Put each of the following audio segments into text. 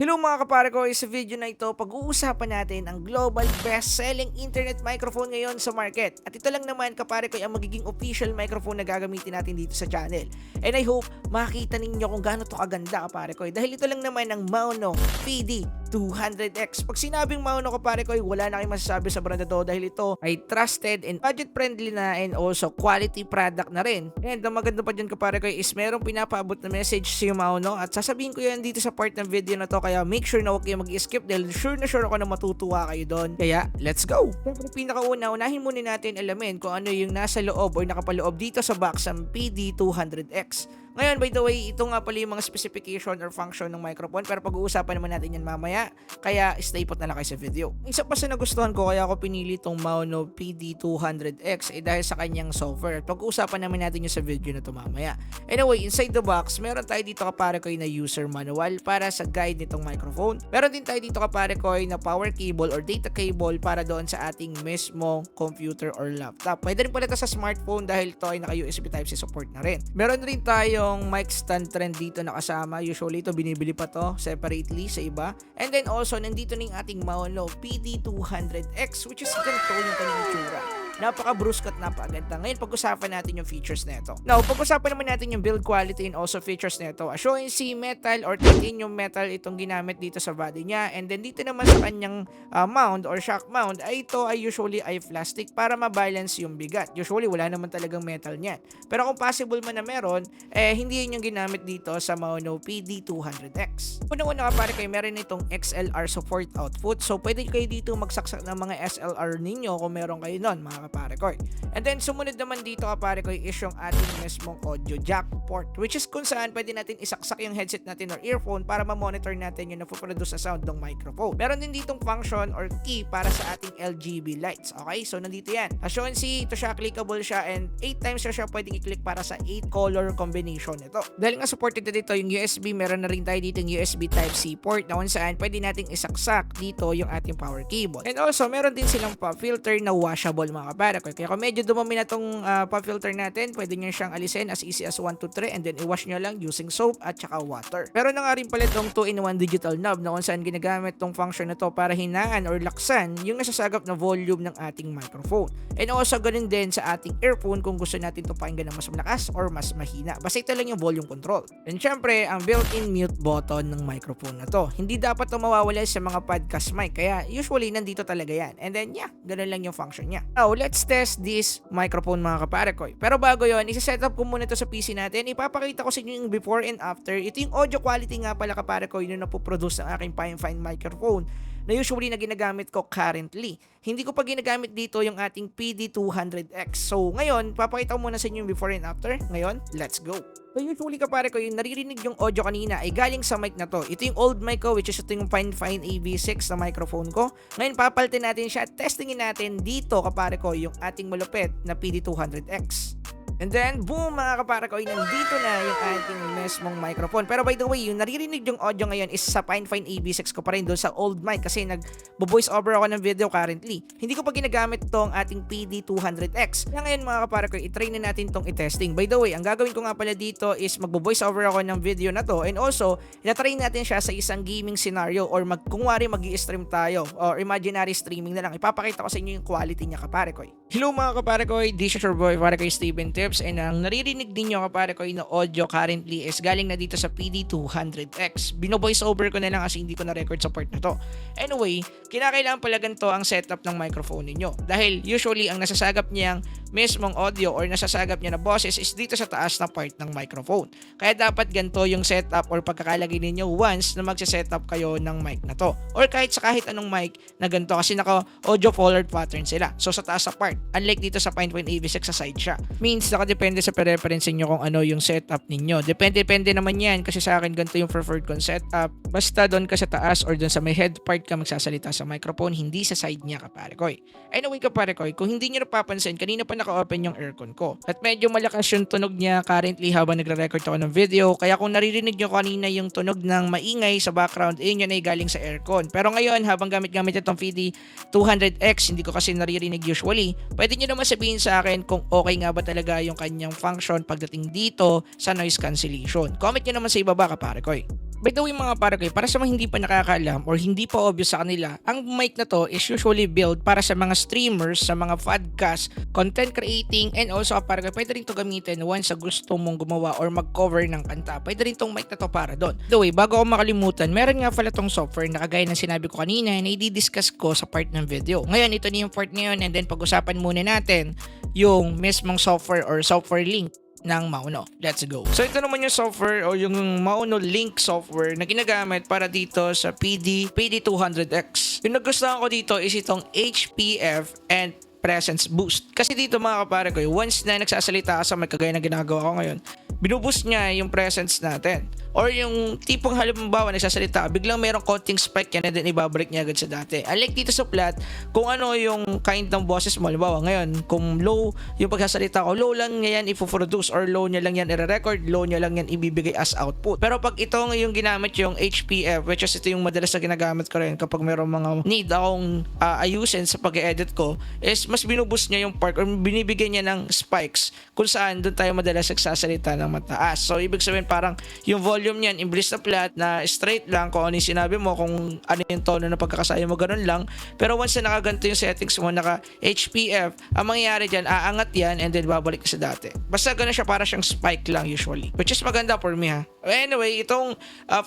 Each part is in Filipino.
Hello mga kapare ko, sa video na ito, pag-uusapan natin ang global best-selling internet microphone ngayon sa market. At ito lang naman kapare ko ang magiging official microphone na gagamitin natin dito sa channel. And I hope makita ninyo kung gaano to kaganda kapare ko. Dahil ito lang naman ang Mauno PD200X. Pag sinabing Mauno kapare ko, wala na kayong masasabi sa brand na to dahil ito ay trusted and budget friendly na and also quality product na rin. And ang maganda pa dyan kapare ko is merong pinapaabot na message si Mauno at sasabihin ko yan dito sa part ng video na to. Kaya make sure na huwag kayo mag-skip dahil sure na sure ako na matutuwa kayo doon. Kaya, let's go! Siyempre, pinakauna, unahin muna natin alamin kung ano yung nasa loob o nakapaloob dito sa box ng PD200X. Ngayon, by the way, ito nga pala yung mga specification or function ng microphone pero pag-uusapan naman natin yan mamaya. Kaya, stay put na lang kayo sa video. Isa pa sa nagustuhan ko kaya ako pinili itong Mauno PD200X dahil sa kanyang software. Pag-uusapan naman natin yung sa video na ito mamaya. Anyway, inside the box, meron tayo dito kapare ko na user manual para sa guide nitong microphone. Meron din tayo dito kapare ko na power cable or data cable para doon sa ating mismo computer or laptop. Pwede rin pala ito sa smartphone dahil ito ay naka-USB Type-C support na rin. Meron rin tayong mic stand trend dito na kasama. Usually ito binibili pa to separately sa iba. And then also nandito na yung ating Mauno PD200X which is ganito yung kanyang itsura. Napaka-brusque at napakaganda. Ngayon, pag-usapan natin yung features nito. Now, pag-usapan naman natin yung build quality and also features nito. Assurance metal or titanium metal itong ginamit dito sa body niya. And then, dito naman sa kanyang mount or shock mount, ay ito ay usually ay plastic para ma-balance yung bigat. Usually, wala naman talagang metal niyan. Pero kung possible man na meron, hindi yun yung ginamit dito sa Mauno PD200X. Unang-una kapare kayo, meron itong XLR support output. So, pwede kayo dito magsaksak ng mga SLR ninyo kung meron kayo nun, mga kapare ko. And then sumunod naman dito kapare ko is yung ating mismong audio jack port which is kung saan pwede natin isaksak yung headset natin or earphone para ma-monitor natin yung napoproduce sa sound ng microphone. Meron din ditong function or key para sa ating RGB lights. Okay? So nandito yan. As you can see, ito siya, clickable siya and 8 times siya pwedeng i-click para sa 8 color combination nito. Dahil nga supported na dito yung USB, meron na rin tayo dito yung USB Type-C port na kung saan pwede nating isaksak dito yung ating power cable. And also, meron din silang pop filter na washable mga kapare ko. Kaya kung medyo dumami na tong pop filter natin, pwede nyo siyang alisin as easy as 1, 2, 3 and then i-wash nyo lang using soap at saka water. Pero na nga rin pala itong 2-in-1 digital knob na kung saan ginagamit tong function na to para hinaan or laksan yung nasasagap na volume ng ating microphone. And also ganun din sa ating earphone kung gusto natin ito pakinggan ng mas malakas or mas mahina. Basta ito lang yung volume control. And syempre, ang built-in mute button ng microphone na to. Hindi dapat ito mawawala sa mga podcast mic. Kaya usually nandito talaga yan. And then yeah, ganun lang yung function niya. Now, let's test this microphone mga kapare ko. Pero bago yon, isa-setup ko muna ito sa PC natin. Ipapakita ko sa inyo yung before and after. Ito yung audio quality nga pala kapare ko yung napoproduce ng aking fine microphone na usually na ginagamit ko currently. Hindi ko pa ginagamit dito yung ating PD200X. So ngayon, papakita ko muna sa inyo yung before and after. Ngayon, let's go. So usually kapare ko, yung naririnig yung audio kanina ay galing sa mic na to. Ito yung old mic ko which is ito yung Fine AV6 na microphone ko. Ngayon papalitin natin siya at testingin natin dito kapare ko yung ating malupit na PD200X. And then, boom mga kapare ko, nandito na yung ating mismong microphone. Pero by the way, yung naririnig yung audio ngayon is sa Fine AV6 ko pa rin doon sa old mic kasi nag-voice over ako ng video currently. Hindi ko pa ginagamit tong ating PD200X. Kaya ngayon mga kapare ko, itry na natin tong i-testing. By the way, ang gagawin ko nga pala dito is mag-voice over ako ng video na to and also, itatry natin siya sa isang gaming scenario or kung mag-i-stream tayo or imaginary streaming na lang. Ipapakita ko sa inyo yung quality niya kapare ko. Hello mga kapare ko, this is your boy kapare ko Steven Tips. And ang naririnig din nyo kapare ko na audio currently is galing na dito sa PD200X. Bino-voice over ko na lang kasi hindi ko na record sa part na to. Anyway, kinakailangan pala ganito ang setup ng microphone ninyo. Dahil usually ang nasasagap niyang mismong audio or nasasagap niya na boses is dito sa taas na part ng microphone. Kaya dapat ganito yung setup or pagkakalagay ninyo once na magse-setup kayo ng mic na to. Or kahit anong mic na ganito kasi naka-audio forward pattern sila. So sa taas na part. Unlike dito sa Fine AV6 sa side siya. Means nakadepende sa preference niyo kung ano yung setup ninyo. Depende naman yan kasi sa akin ganito yung preferred kong setup. Basta doon ka sa taas or doon sa may head part ka magsasalita sa microphone, hindi sa side niya kapare ko. Anyway kapare ko, kung hindi niyo napapansin, kanina pa naka-open yung aircon ko. At medyo malakas yung tunog niya currently habang nagre-record ako ng video. Kaya kung naririnig niyo kanina yung tunog ng maingay sa background, yun ay galing sa aircon. Pero ngayon, habang gamit itong PD200X, hindi ko kasi naririnig usually. Pwede niyo naman sabihin sa akin kung okay nga ba talaga yung kanyang function pagdating dito sa noise cancellation. Comment nyo naman sa ibaba kapare ko. By the way mga pare ko, para sa mga hindi pa nakakaalam or hindi pa obvious sa kanila, ang mic na to is usually built para sa mga streamers, sa mga podcast, content creating, and also pare ko, pwede rin to gamitin once sa gusto mong gumawa or mag-cover ng kanta. Pwede rin tong mic na to para doon. By the way, bago ako makalimutan, meron nga pala tong software na kagaya ng sinabi ko kanina na i-discuss ko sa part ng video. Ngayon, ito na yung part ngayon and then pag-usapan muna natin yung mismong software or software link ng Mauno. Let's go. So ito naman yung software o yung Mauno Link software na ginagamit para dito sa PD200X. Yung nagustuhan ko dito is itong HPF and presence boost. Kasi dito mga kapare ko, once na nagsasalita ka sa may kagaya na ginagawa ko ngayon, binuboost niya yung presence natin. Or yung tipong halimbawa nagsasalita, biglang merong konting spike yan and then ibabalik niya agad sa dati. Unlike dito sa flat, kung ano yung kind ng boses mo, halimbawa ngayon, kung low yung pagsasalita ko, low lang niya yan ipoproduce or low niya lang yan i-record, low niya lang yan ibibigay as output. Pero pag ito yung ginamit yung HPF, which is ito yung madalas na ginagamit ko rin kapag merong mga need akong ayusin sa pag-edit ko, is mas binuboost niya yung part or binibigyan niya ng spikes kung saan doon tayo madalas nagsasalita ng mataas. So ibig sabihin parang yung volume niyan imbis na flat na straight lang kung ano yung sinabi mo, kung ano yung tono na pagkakasaya mo, ganun lang. Pero once na nakaganto yung settings mo, naka HPF, ang mangyayari dyan, aangat yan and then babalik sa dati. Basta ganun siya, para siyang spike lang usually, which is maganda for me ha. Anyway, itong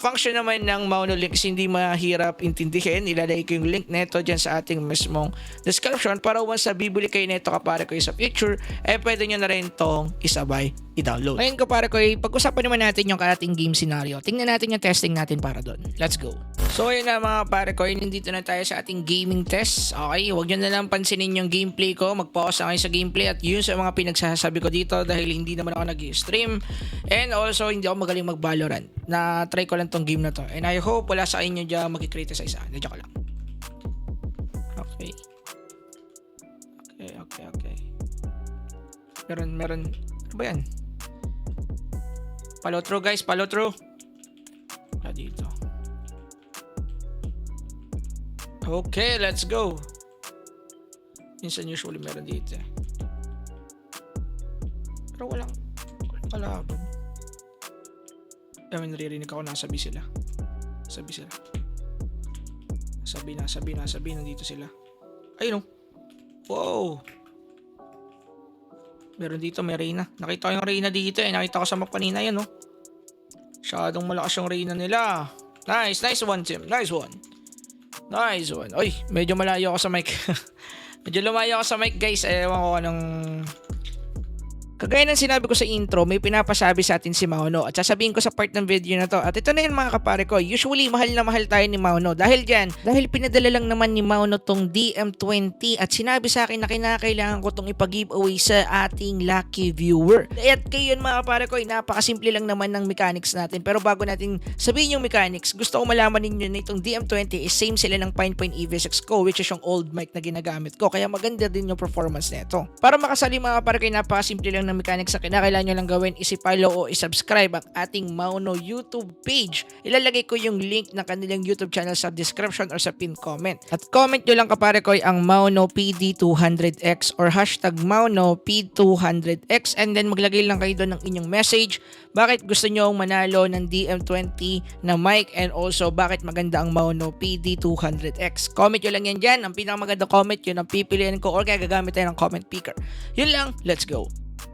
function naman ng Mauno Link is hindi mahirap intindihin. Ilalagay ko yung link neto dyan sa ating mismong description para once na bibili kayo neto kapare ko sa future, pwede nyo na rin tong isabay i-download. Ngayon kapare ko, pag-usapan naman natin yung ating game scenario. Tingnan natin yung testing natin para doon. Let's go. So ayun na mga pare ko, nandito na tayo sa ating gaming test. Okay, huwag nyo na lang pansinin yung gameplay ko. Mag-pause na kayo sa gameplay at yun sa mga pinagsasabi ko dito dahil hindi naman ako nag-stream and also hindi ako magaling mag-Valorant. Na-try ko lang tong game na to and I hope wala sa inyo dyan mag-criticize. Nadya ko lang. Okay. Okay. Meron. Ano ba yan? Follow through guys, follow through. Dito. Okay, let's go. Minsan usually meron dito eh. Pero walang kalaban. Naririnig ako nasabi sila. Sabi nandito sila. Ayun oh. Wow. Meron dito, may Reyna. Nakita ko yung Reyna dito eh. Nakita ko sa map kanina yan oh. Masyadong malakas yung Reyna nila. Nice one team. Nice one. Oy, medyo malayo ako sa mic. Medyo lumayo ako sa mic guys. Ewan ko anong... Kagaya ng sinabi ko sa intro, may pinapasabi sa atin si Mauno at sasabihin ko sa part ng video na to. At ito na yun mga kapare ko, usually mahal na mahal tayo ni Mauno. Dahil pinadala lang naman ni Mauno tong DM20 at sinabi sa akin na kinakailangan ko tong ipag-giveaway sa ating lucky viewer. At kayo mga kapare ko, napakasimple lang naman ng mechanics natin. Pero bago natin sabihin yung mechanics, gusto ko malaman ninyo na itong DM20 is same sila ng Pinepoint EV6 ko, which is yung old mic na ginagamit ko. Kaya maganda din yung performance nito. Para makasali mga kapare ko, napakasimple lang ng mechanics na kinakailangan nyo lang gawin is i-follow o i-subscribe ang ating Mauno YouTube page. Ilalagay ko yung link ng kanilang YouTube channel sa description or sa pin comment. At comment nyo lang kapare ko ang Mauno PD200X or hashtag Mauno P200X and then maglagay lang kayo doon ng inyong message. Bakit gusto nyo manalo ng DM20 na mic and also bakit maganda ang Mauno PD200X. Comment nyo lang yan dyan. Ang pinakamaganda comment yun ang pipiliin ko or kaya gagamit tayo ng comment picker. Yun lang, let's go.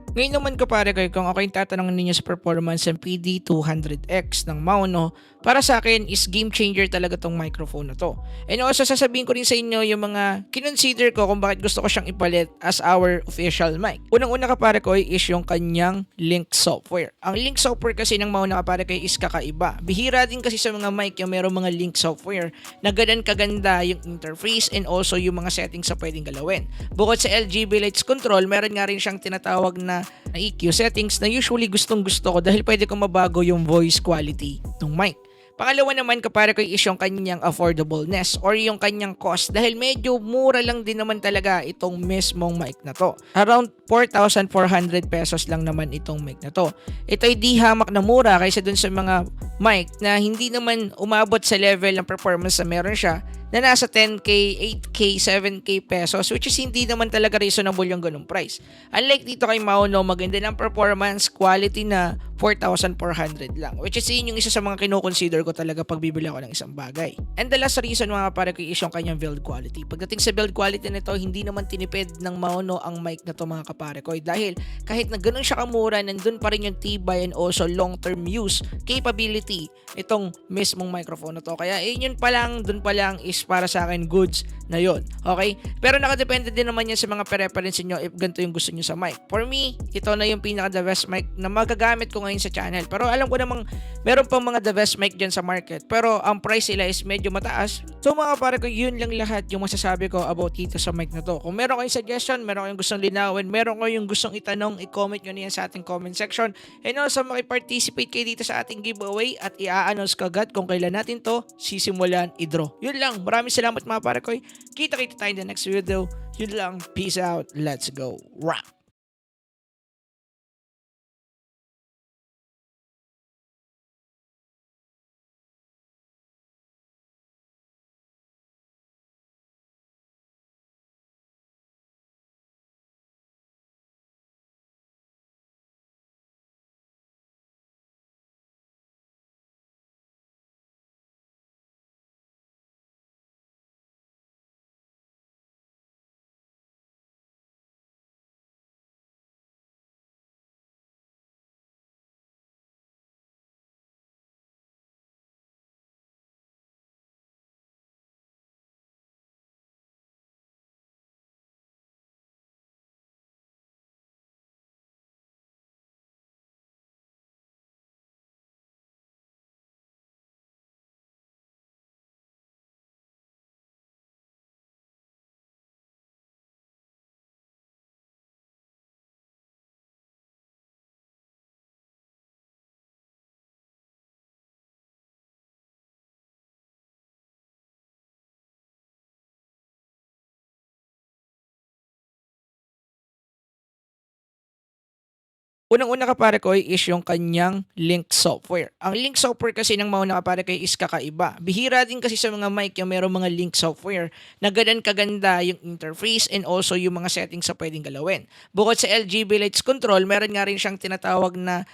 Ngayon naman kapare ko, kung ako yung tatanungin ninyo sa performance ng PD200X ng Mauno, para sa akin is game changer talaga tong microphone na to. And also sasabihin ko rin sa inyo yung mga kinonsider ko kung bakit gusto ko siyang ipalit as our official mic. Unang-una kapare ko is yung kanyang Link software. Ang Link software kasi ng Mauno kapare ko is kakaiba. Bihira din kasi sa mga mic yung merong mga Link software na ganun kaganda yung interface and also yung mga settings sa pwedeng galawin. Bukod sa RGB lights control, meron nga rin siyang tinatawag na EQ settings na usually gustong gusto ko dahil pwede kong mabago yung voice quality ng mic. Pangalawa naman kapare ko is yung kanyang affordableness or yung kanyang cost dahil medyo mura lang din naman talaga itong mismong mic na to. Around 4,400 pesos lang naman itong mic na to. Ito ay di hamak na mura kaysa dun sa mga mic na hindi naman umabot sa level ng performance na meron siya na nasa 10K, 8K, 7K pesos, which is hindi naman talaga reasonable yung ganung price. Unlike dito kay Mauno, maganda ng performance, quality na 4,400 lang, which is yun yung isa sa mga kinoconsider ko talaga pag bibili ako ng isang bagay. And the last reason mga pare ko is yung kanyang build quality. Pagdating sa build quality nito, hindi naman tinipid ng Mauno ang mic na to mga kapare ko, dahil kahit na ganun siya kamura, nandun pa rin yung tibay and also long-term use capability itong mismong microphone na to. Kaya yun pa lang, dun pa lang is para sa akin goods na yun. Okay? Pero nakadepende din naman yan sa mga preference nyo if ganito yung gusto nyo sa mic. For me, ito na yung pinaka the best mic na magagamit ko ngayon sa channel. Pero alam ko namang meron pang mga the best mic dyan sa market. Pero ang price nila is medyo mataas. So mga pare ko, yun lang lahat yung masasabi ko about dito sa mic na to. Kung meron kayong suggestion, meron kayong gustong linawin, meron kayong gustong itanong, i-comment nyo na yan sa ating comment section. And also makiparticipate kayo dito sa ating giveaway at i-announce kagad kung kailan natin to sisimulan i-draw. Yun lang. Maraming salamat mga pare ko. Kita-kita tayo in the next video. Yun lang. Peace out. Let's go. Rock! Unang-una kapare ko is yung kanyang Link software. Ang Link software kasi ng mauna kapare ko is kakaiba. Bihira din kasi sa mga mic yung merong mga Link software na ganun kaganda yung interface and also yung mga settings sa pwedeng galawin. Bukod sa LGB lights control, meron nga rin siyang tinatawag na